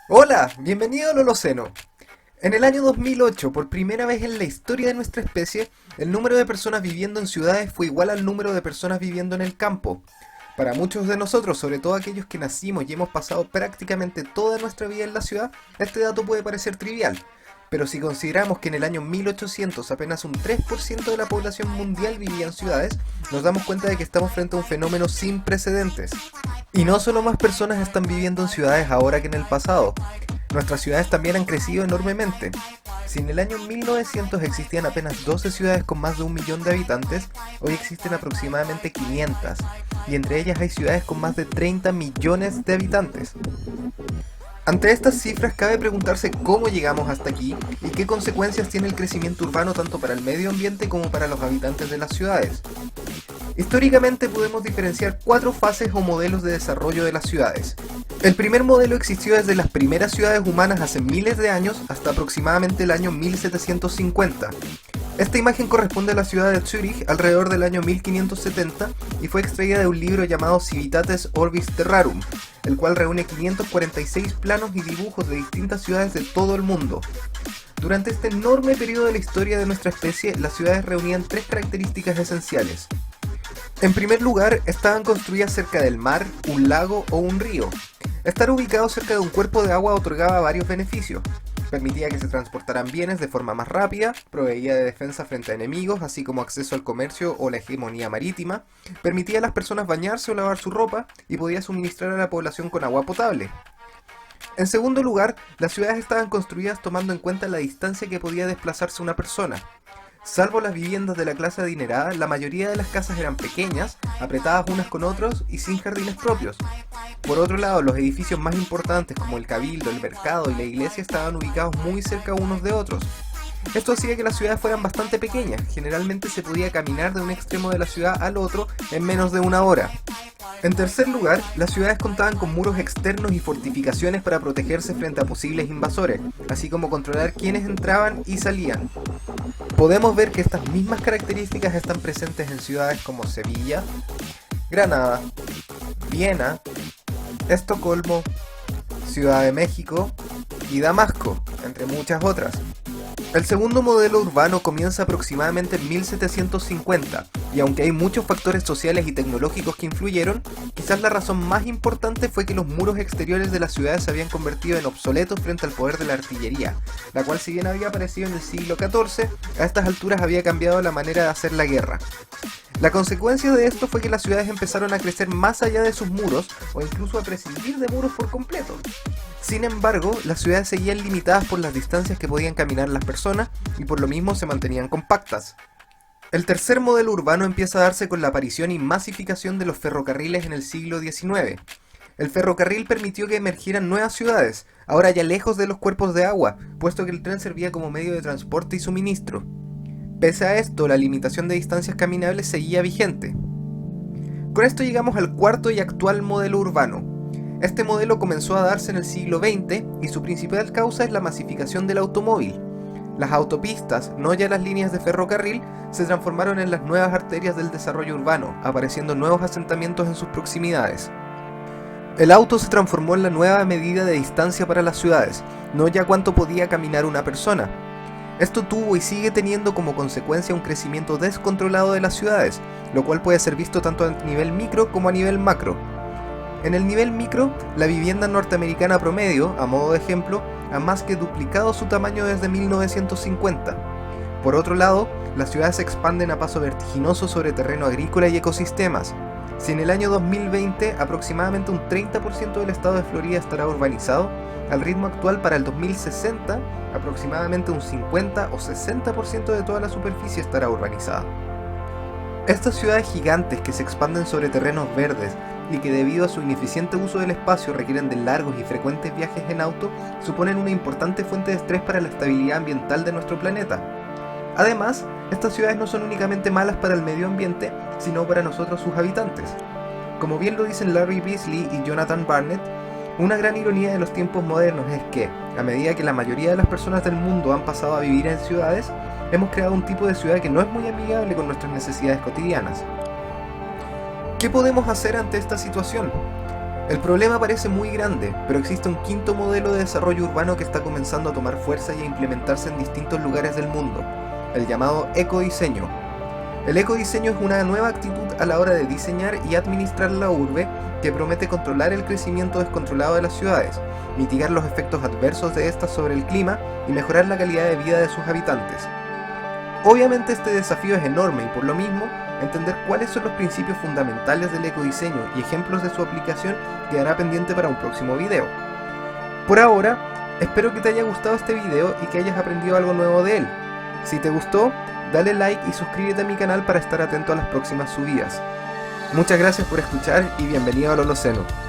Hola, bienvenido al Holoceno. En el año 2008, por primera vez en la historia de nuestra especie, el número de personas viviendo en ciudades fue igual al número de personas viviendo en el campo. Para muchos de nosotros, sobre todo aquellos que nacimos y hemos pasado prácticamente toda nuestra vida en la ciudad, este dato puede parecer trivial. Pero si consideramos que en el año 1800 apenas un 3% de la población mundial vivía en ciudades, nos damos cuenta de que estamos frente a un fenómeno sin precedentes. Y no solo más personas están viviendo en ciudades ahora que en el pasado. Nuestras ciudades también han crecido enormemente. Si en el año 1900 existían apenas 12 ciudades con más de 1 millón de habitantes, hoy existen aproximadamente 500, y entre ellas hay ciudades con más de 30 millones de habitantes. Ante estas cifras cabe preguntarse cómo llegamos hasta aquí y qué consecuencias tiene el crecimiento urbano tanto para el medio ambiente como para los habitantes de las ciudades. Históricamente podemos diferenciar 4 fases o modelos de desarrollo de las ciudades. El primer modelo existió desde las primeras ciudades humanas hace miles de años hasta aproximadamente el año 1750. Esta imagen corresponde a la ciudad de Zúrich alrededor del año 1570 y fue extraída de un libro llamado Civitates Orbis Terrarum, el cual reúne 546 planos y dibujos de distintas ciudades de todo el mundo. Durante este enorme periodo de la historia de nuestra especie, las ciudades reunían 3 características esenciales. En primer lugar, estaban construidas cerca del mar, un lago o un río. Estar ubicado cerca de un cuerpo de agua otorgaba varios beneficios. Permitía que se transportaran bienes de forma más rápida, proveía de defensa frente a enemigos, así como acceso al comercio o la hegemonía marítima, permitía a las personas bañarse o lavar su ropa y podía suministrar a la población con agua potable. En segundo lugar, las ciudades estaban construidas tomando en cuenta la distancia que podía desplazarse una persona. Salvo las viviendas de la clase adinerada, la mayoría de las casas eran pequeñas, apretadas unas con otros y sin jardines propios. Por otro lado, los edificios más importantes como el cabildo, el mercado y la iglesia estaban ubicados muy cerca unos de otros. Esto hacía que las ciudades fueran bastante pequeñas, generalmente se podía caminar de un extremo de la ciudad al otro en menos de una hora. En tercer lugar, las ciudades contaban con muros externos y fortificaciones para protegerse frente a posibles invasores, así como controlar quiénes entraban y salían. Podemos ver que estas mismas características están presentes en ciudades como Sevilla, Granada, Viena, Estocolmo, Ciudad de México y Damasco, entre muchas otras. El segundo modelo urbano comienza aproximadamente en 1750, y aunque hay muchos factores sociales y tecnológicos que influyeron, quizás la razón más importante fue que los muros exteriores de las ciudades se habían convertido en obsoletos frente al poder de la artillería, la cual si bien había aparecido en el siglo XIV, a estas alturas había cambiado la manera de hacer la guerra. La consecuencia de esto fue que las ciudades empezaron a crecer más allá de sus muros, o incluso a prescindir de muros por completo. Sin embargo, las ciudades seguían limitadas por las distancias que podían caminar las personas y por lo mismo se mantenían compactas. El tercer modelo urbano empieza a darse con la aparición y masificación de los ferrocarriles en el siglo XIX. El ferrocarril permitió que emergieran nuevas ciudades, ahora ya lejos de los cuerpos de agua, puesto que el tren servía como medio de transporte y suministro. Pese a esto, la limitación de distancias caminables seguía vigente. Con esto llegamos al cuarto y actual modelo urbano. Este modelo comenzó a darse en el siglo XX y su principal causa es la masificación del automóvil. Las autopistas, no ya las líneas de ferrocarril, se transformaron en las nuevas arterias del desarrollo urbano, apareciendo nuevos asentamientos en sus proximidades. El auto se transformó en la nueva medida de distancia para las ciudades, no ya cuánto podía caminar una persona. Esto tuvo y sigue teniendo como consecuencia un crecimiento descontrolado de las ciudades, lo cual puede ser visto tanto a nivel micro como a nivel macro. En el nivel micro, la vivienda norteamericana promedio, a modo de ejemplo, ha más que duplicado su tamaño desde 1950. Por otro lado, las ciudades se expanden a paso vertiginoso sobre terreno agrícola y ecosistemas. Si en el año 2020 aproximadamente un 30% del estado de Florida estará urbanizado, al ritmo actual para el 2060 aproximadamente un 50 o 60% de toda la superficie estará urbanizada. Estas ciudades gigantes que se expanden sobre terrenos verdes y que debido a su ineficiente uso del espacio requieren de largos y frecuentes viajes en auto, suponen una importante fuente de estrés para la estabilidad ambiental de nuestro planeta. Además, estas ciudades no son únicamente malas para el medio ambiente, sino para nosotros sus habitantes. Como bien lo dicen Larry Beasley y Jonathan Barnett, una gran ironía de los tiempos modernos es que, a medida que la mayoría de las personas del mundo han pasado a vivir en ciudades, hemos creado un tipo de ciudad que no es muy amigable con nuestras necesidades cotidianas. ¿Qué podemos hacer ante esta situación? El problema parece muy grande, pero existe un quinto modelo de desarrollo urbano que está comenzando a tomar fuerza y a implementarse en distintos lugares del mundo, el llamado ecodiseño. El ecodiseño es una nueva actitud a la hora de diseñar y administrar la urbe que promete controlar el crecimiento descontrolado de las ciudades, mitigar los efectos adversos de estas sobre el clima y mejorar la calidad de vida de sus habitantes. Obviamente este desafío es enorme y por lo mismo, entender cuáles son los principios fundamentales del ecodiseño y ejemplos de su aplicación quedará pendiente para un próximo video. Por ahora, espero que te haya gustado este video y que hayas aprendido algo nuevo de él. Si te gustó, dale like y suscríbete a mi canal para estar atento a las próximas subidas. Muchas gracias por escuchar y bienvenido al Holoceno.